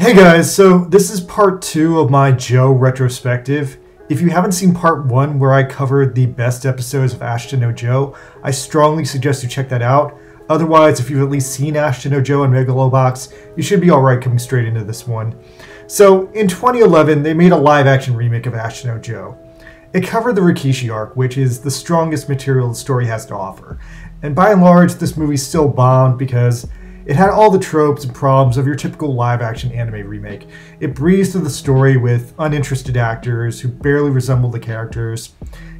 Hey guys, so this is part 2 of my JOE retrospective. If you haven't seen part 1 where I covered the best episodes of Ashita no JOE, I strongly suggest you check that out. Otherwise, if you've at least seen Ashita no JOE and Megalobox, you should be alright coming straight into this one. So, in 2011, they made a live-action remake of Ashita no JOE. It covered the Rikishi Arc, which is the strongest material the story has to offer. And by and large, this movie still bombed because it had all the tropes and problems of your typical live-action anime remake. It breezed through the story with uninterested actors who barely resembled the characters,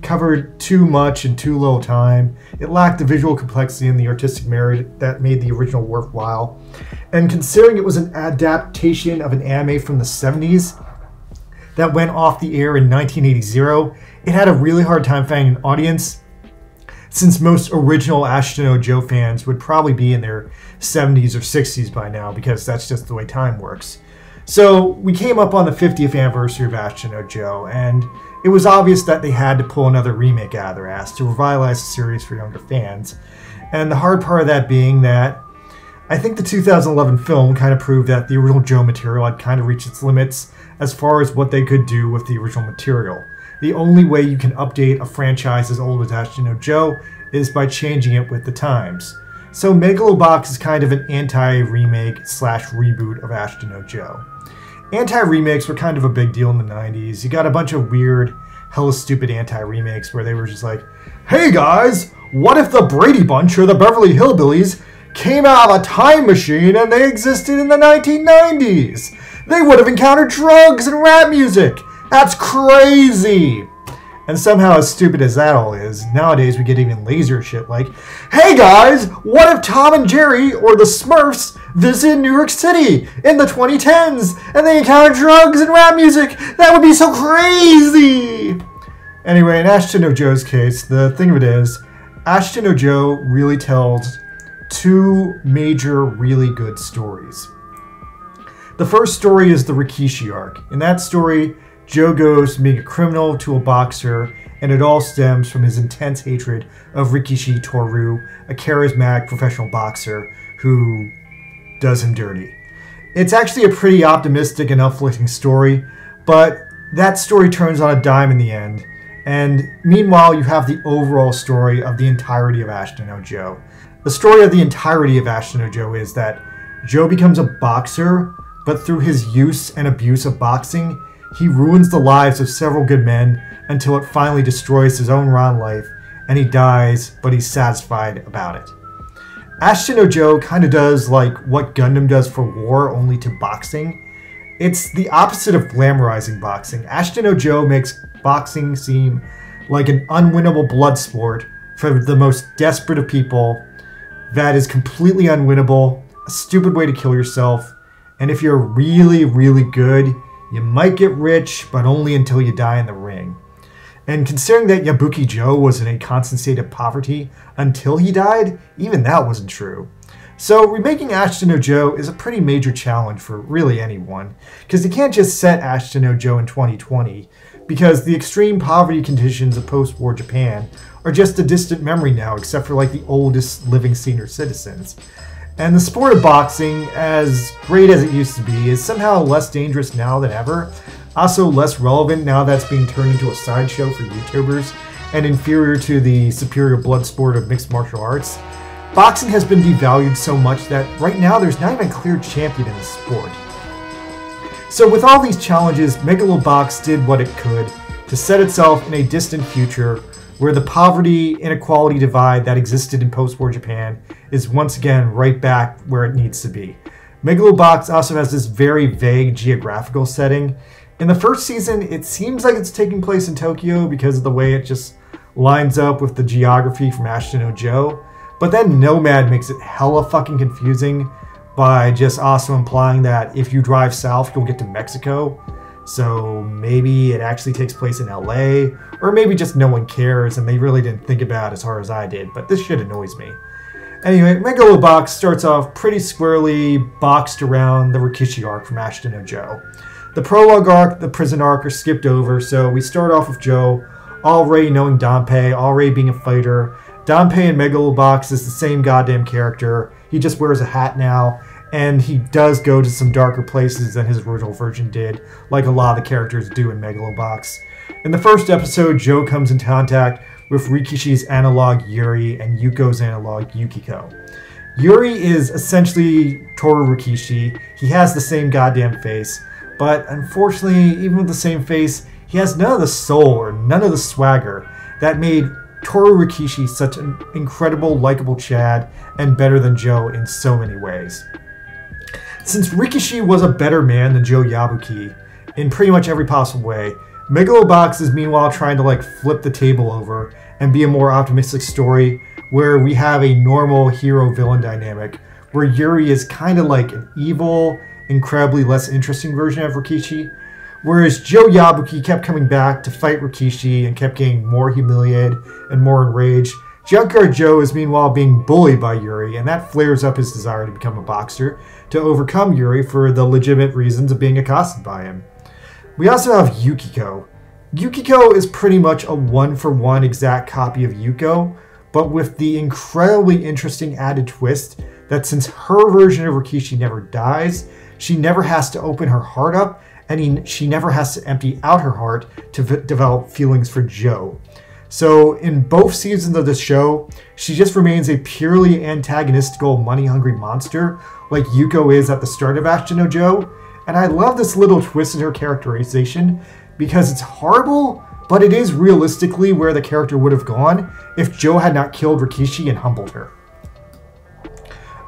covered too much in too little time. It lacked the visual complexity and the artistic merit that made the original worthwhile. And considering it was an adaptation of an anime from the 70s that went off the air in 1980, it had a really hard time finding an audience, since most original Ashita no JOE fans would probably be in their 70s or 60s by now, because that's just the way time works. So we came up on the 50th anniversary of Ashita no JOE, and it was obvious that they had to pull another remake out of their ass to revitalize the series for younger fans. And the hard part of that being that I think the 2011 film kind of proved that the original JOE material had kind of reached its limits as far as what they could do with the original material. The only way you can update a franchise as old as Ashita no JOE is by changing it with the times. So Megalobox is kind of an anti-remake slash reboot of Ashita no JOE. Anti-remakes were kind of a big deal in the 90s. You got a bunch of weird, hella stupid anti-remakes where they were just like, hey guys, what if the Brady Bunch or the Beverly Hillbillies came out of a time machine and they existed in the 1990s? They would have encountered drugs and rap music. That's crazy! And somehow, as stupid as that all is, nowadays we get even lazier shit like, hey guys, what if Tom and Jerry, or the Smurfs, visited New York City in the 2010s and they encountered drugs and rap music? That would be so crazy! Anyway, in Ashita no JOE's case, the thing of it is, Ashita no JOE really tells two major, really good stories. The first story is the Rikishi Arc. In that story, JOE goes from being a criminal to a boxer, and it all stems from his intense hatred of Rikishi Toru, a charismatic professional boxer who does him dirty. It's actually a pretty optimistic and uplifting story, but that story turns on a dime in the end. And meanwhile, you have the overall story of the entirety of Ashita no JOE. The story of the entirety of Ashita no JOE is that JOE becomes a boxer, but through his use and abuse of boxing, he ruins the lives of several good men until it finally destroys his own rotten life, and he dies, but he's satisfied about it. Ashita no JOE kind of does like what Gundam does for war, only to boxing. It's the opposite of glamorizing boxing. Ashita no JOE makes boxing seem like an unwinnable blood sport for the most desperate of people that is completely unwinnable, a stupid way to kill yourself, and if you're really, really good, you might get rich, but only until you die in the ring. And considering that Yabuki JOE was in a constant state of poverty until he died, even that wasn't true. So remaking Ashita no JOE is a pretty major challenge for really anyone, because you can't just set Ashita no JOE in 2020, because the extreme poverty conditions of post-war Japan are just a distant memory now, except for like the oldest living senior citizens. And the sport of boxing, as great as it used to be, is somehow less dangerous now than ever. Also less relevant now that it's being turned into a sideshow for YouTubers, and inferior to the superior blood sport of mixed martial arts. Boxing has been devalued so much that right now there's not even a clear champion in the sport. So with all these challenges, Megalobox did what it could to set itself in a distant future where the poverty inequality divide that existed in post-war Japan is once again right back where it needs to be. Megalobox also has this very vague geographical setting. In the first season, it seems like it's taking place in Tokyo because of the way it just lines up with the geography from Ashita no JOE, but then Nomad makes it hella fucking confusing by just also implying that if you drive south, you'll get to Mexico. So maybe it actually takes place in LA, or maybe just no one cares and they really didn't think about it as hard as I did, but this shit annoys me. Anyway, Megalobox starts off pretty squarely boxed around the Rikishi Arc from Ashita no JOE. The prologue arc, the prison arc are skipped over, so we start off with JOE already knowing Danpei, already being a fighter. Danpei in Megalobox is the same goddamn character, he just wears a hat now, and he does go to some darker places than his original version did, like a lot of the characters do in Megalobox. In the first episode, Joe comes in contact with Rikishi's analog Yuri and Yuko's analog Yukiko. Yuri is essentially Toru Rikishi. He has the same goddamn face, but unfortunately, even with the same face, he has none of the soul or none of the swagger that made Toru Rikishi such an incredible, likable Chad and better than Joe in so many ways. Since Rikishi was a better man than Joe Yabuki in pretty much every possible way, Megalobox is meanwhile trying to flip the table over and be a more optimistic story where we have a normal hero-villain dynamic where Yuri is kind of like an evil, incredibly less interesting version of Rikishi, whereas Joe Yabuki kept coming back to fight Rikishi and kept getting more humiliated and more enraged. Junkyard Joe is meanwhile being bullied by Yuri, and that flares up his desire to become a boxer to overcome Yuri for the legitimate reasons of being accosted by him. We also have Yukiko. Yukiko is pretty much a one-for-one exact copy of Yuko, but with the incredibly interesting added twist that since her version of Rikishi never dies, she never has to open her heart up, and she never has to empty out her heart to develop feelings for Joe. So in both seasons of the show, she just remains a purely antagonistical, money-hungry monster like Yuko is at the start of Ashita no Joe, and I love this little twist in her characterization because it's horrible, but it is realistically where the character would have gone if Joe had not killed Rikishi and humbled her.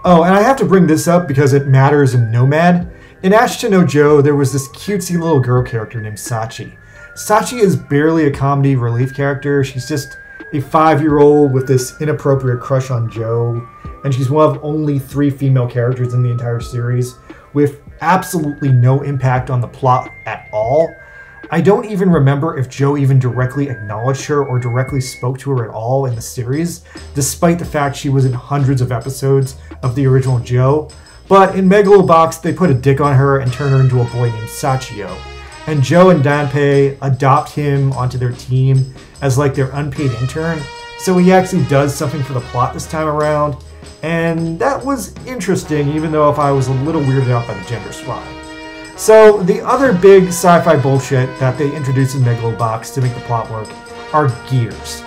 Oh, and I have to bring this up because it matters in Nomad. In Ashita no Joe, there was this cutesy little girl character named Sachi. Sachi is barely a comedy relief character. She's just a 5-year-old with this inappropriate crush on Joe, and she's one of only 3 female characters in the entire series, with absolutely no impact on the plot at all. I don't even remember if Joe even directly acknowledged her or directly spoke to her at all in the series, despite the fact she was in hundreds of episodes of the original Joe. But in Megalobox, they put a dick on her and turn her into a boy named Sachio. And Joe and Danpei adopt him onto their team as their unpaid intern, so he actually does something for the plot this time around, and that was interesting, even though if I was a little weirded out by the gender swap. So the other big sci-fi bullshit that they introduce in Megalobox to make the plot work are gears.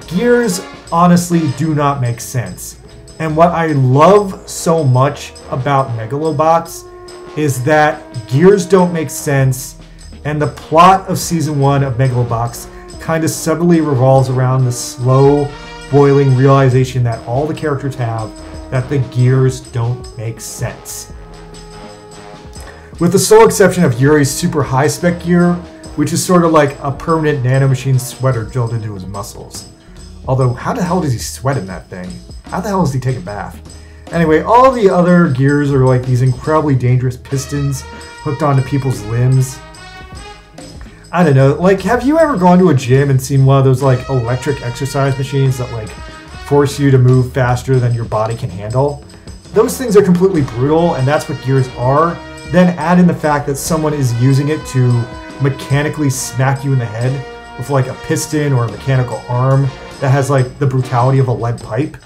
Gears honestly do not make sense. And what I love so much about Megalobox is that gears don't make sense, and the plot of Season 1 of Megalobox kind of subtly revolves around the slow, boiling realization that all the characters have that the gears don't make sense. With the sole exception of Yuri's super high-spec gear, which is sort of like a permanent nanomachine sweater drilled into his muscles. Although, how the hell does he sweat in that thing? How the hell does he take a bath? Anyway, all the other gears are like these incredibly dangerous pistons hooked onto people's limbs. I don't know, have you ever gone to a gym and seen one of those electric exercise machines that force you to move faster than your body can handle? Those things are completely brutal, and that's what gears are. Then add in the fact that someone is using it to mechanically smack you in the head with a piston or a mechanical arm that has the brutality of a lead pipe.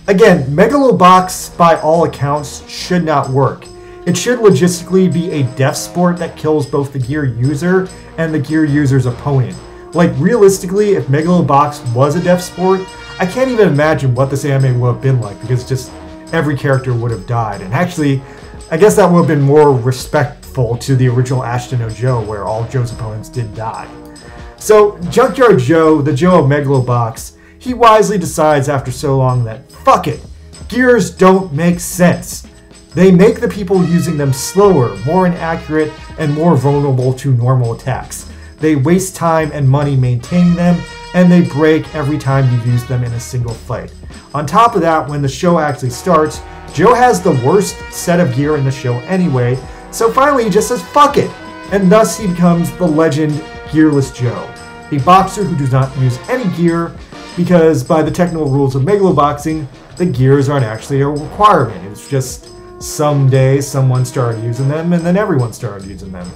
Again, Megalobox by all accounts should not work. It should logistically be a death sport that kills both the gear user and the gear user's opponent. Realistically, if Megalobox was a death sport, I can't even imagine what this anime would have been like, because just every character would have died. And actually, I guess that would have been more respectful to the original Ashita no Joe, where all Joe's opponents did die. So, Junkyard Joe, the Joe of Megalobox, he wisely decides after so long that, fuck it, gears don't make sense. They make the people using them slower, more inaccurate, and more vulnerable to normal attacks. They waste time and money maintaining them, and they break every time you use them in a single fight. On top of that, when the show actually starts, Joe has the worst set of gear in the show anyway, so finally he just says fuck it, and thus he becomes the legend Gearless Joe, a boxer who does not use any gear, because by the technical rules of Megaloboxing, the gears aren't actually a requirement. It's just someday someone started using them, and then everyone started using them.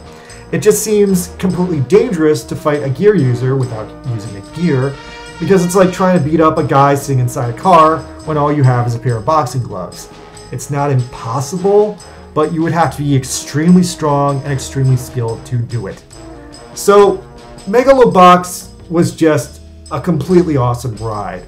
It just seems completely dangerous to fight a gear user without using a gear, because it's like trying to beat up a guy sitting inside a car when all you have is a pair of boxing gloves. It's not impossible, but you would have to be extremely strong and extremely skilled to do it. So, Megalobox was just a completely awesome ride.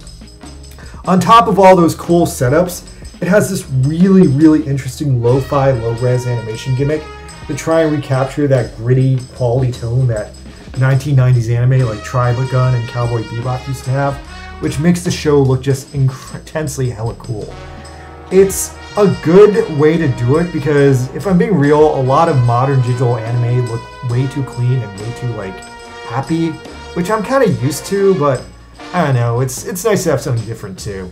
On top of all those cool setups, it has this really, really interesting lo-fi, low-res animation gimmick to try and recapture that gritty quality tone that 1990s anime like Trigun and Cowboy Bebop used to have, which makes the show look just intensely hella cool. It's a good way to do it because, if I'm being real, a lot of modern digital anime look way too clean and way too, like, happy, which I'm kind of used to, but I don't know, it's nice to have something different too.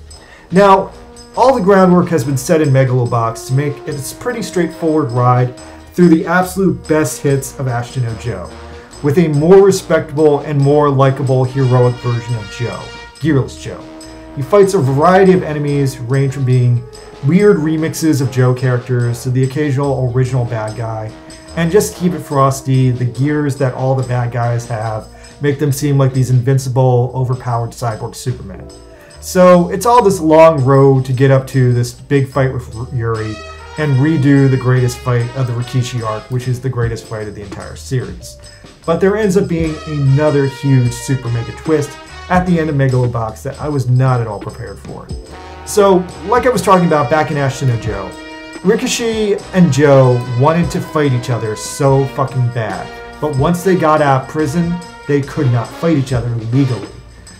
Now, all the groundwork has been set in Megalobox to make it a pretty straightforward ride through the absolute best hits of Ashton no Joe, with a more respectable and more likable heroic version of Joe, Gearless Joe. He fights a variety of enemies who range from being weird remixes of Joe characters to the occasional original bad guy, and just to keep it frosty, the gears that all the bad guys have make them seem like these invincible, overpowered cyborg supermen. So it's all this long road to get up to this big fight with Yuri and redo the greatest fight of the Rikishi Arc, which is the greatest fight of the entire series. But there ends up being another huge super mega twist at the end of Megalobox that I was not at all prepared for. So, like I was talking about back in Ashton no Joe, Rikishi and Joe wanted to fight each other so fucking bad, but once they got out of prison, they could not fight each other legally.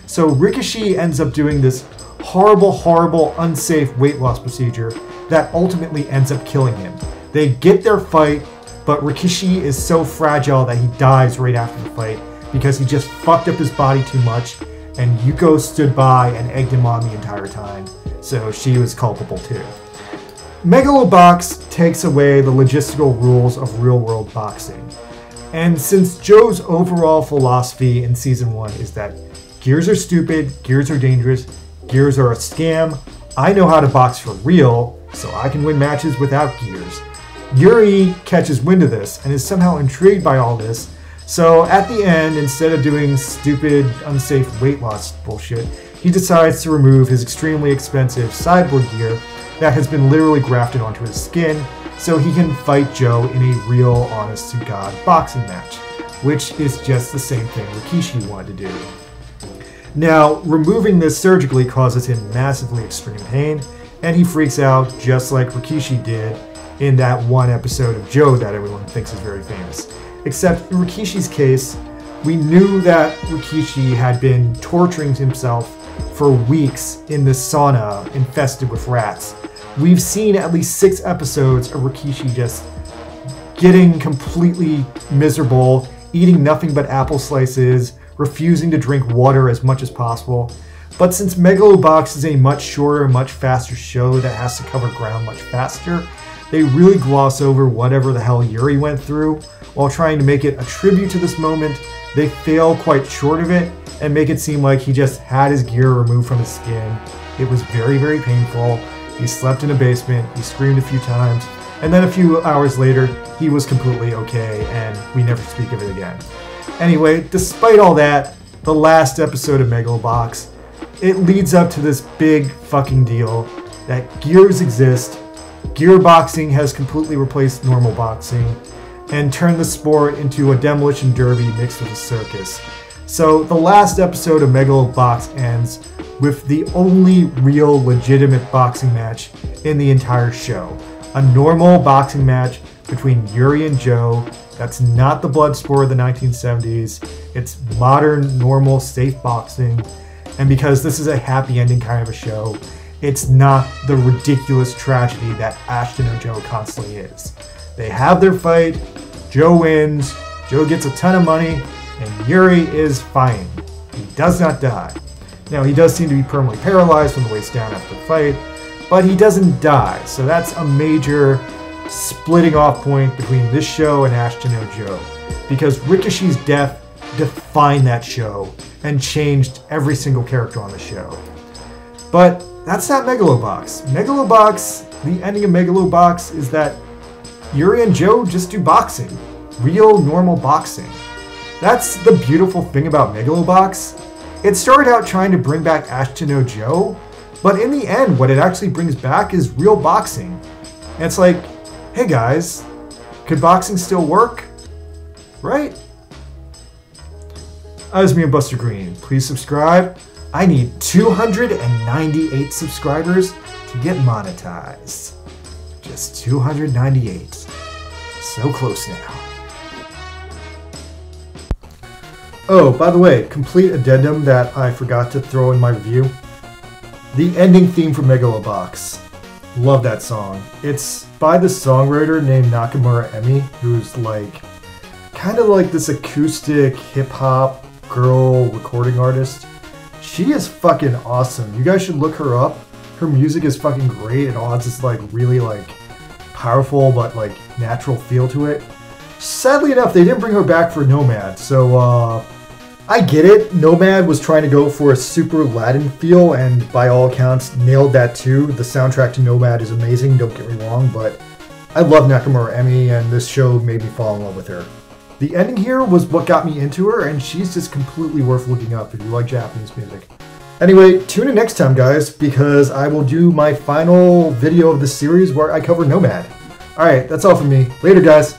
So Rikishi ends up doing this horrible, unsafe weight loss procedure that ultimately ends up killing him. They get their fight, but Rikishi is so fragile that he dies right after the fight because he just fucked up his body too much, and Yukiko stood by and egged him on the entire time, so she was culpable too. Megalobox takes away the logistical rules of real-world boxing. And since Joe's overall philosophy in Season 1 is that gears are stupid, gears are dangerous, gears are a scam, I know how to box for real, so I can win matches without gears. Yuri catches wind of this and is somehow intrigued by all this, so at the end, instead of doing stupid, unsafe weight loss bullshit, he decides to remove his extremely expensive cyborg gear that has been literally grafted onto his skin, so he can fight Joe in a real, honest-to-God boxing match, which is just the same thing Rikishi wanted to do. Now, removing this surgically causes him massively extreme pain, and he freaks out just like Rikishi did in that one episode of Joe that everyone thinks is very famous. Except in Rikishi's case, we knew that Rikishi had been torturing himself for weeks in this sauna infested with rats. We've seen at least 6 episodes of Rikishi just getting completely miserable, eating nothing but apple slices, refusing to drink water as much as possible. But since Megalobox is a much shorter, much faster show that has to cover ground much faster, they really gloss over whatever the hell Yuri went through. While trying to make it a tribute to this moment, they fail quite short of it and make it seem like he just had his gear removed from his skin. It was very painful. He slept in a basement, he screamed a few times, and then a few hours later, he was completely okay, and we never speak of it again. Anyway, despite all that, the last episode of Megalobox, it leads up to this big fucking deal that gears exist, gearboxing has completely replaced normal boxing, and turned the sport into a demolition derby mixed with a circus. So the last episode of Megalobox ends with the only real legitimate boxing match in the entire show. A normal boxing match between Yuri and Joe. That's not the blood sport of the 1970s. It's modern, normal, safe boxing. And because this is a happy ending kind of a show, it's not the ridiculous tragedy that Ashton no Joe constantly is. They have their fight, Joe wins, Joe gets a ton of money, and Yuri is fine. He does not die. Now, he does seem to be permanently paralyzed from the waist down after the fight, but he doesn't die, so that's a major splitting off point between this show and Ashton no Joe, because Rikishi's death defined that show and changed every single character on the show. But that's not Megalobox. Megalobox, the ending of Megalobox is that Yuri and Joe just do boxing. Real, normal boxing. That's the beautiful thing about Megalobox. It started out trying to bring back Ashton no Joe, But in the end, what it actually brings back is real boxing. And it's like, hey guys, could boxing still work? Right? That was me and Buster Green. Please subscribe. I need 298 subscribers to get monetized. Just 298. So close now. Oh, by the way, complete addendum that I forgot to throw in my review. The ending theme for Megalobox. Love that song. It's by the songwriter named Nakamura Emi, who's like kind of like this acoustic hip-hop girl recording artist. She is fucking awesome. You guys should look her up. Her music is fucking great. It all has this like really like powerful but like natural feel to it. Sadly enough, they didn't bring her back for Nomad, so I get it. Nomad was trying to go for a super Latin feel, and by all accounts, nailed that too. The soundtrack to Nomad is amazing, don't get me wrong, but I love Nakamura Emi, and this show made me fall in love with her. The ending here was what got me into her, and she's just completely worth looking up if you like Japanese music. Anyway, tune in next time, guys, because I will do my final video of the series where I cover Nomad. Alright, that's all from me. Later, guys.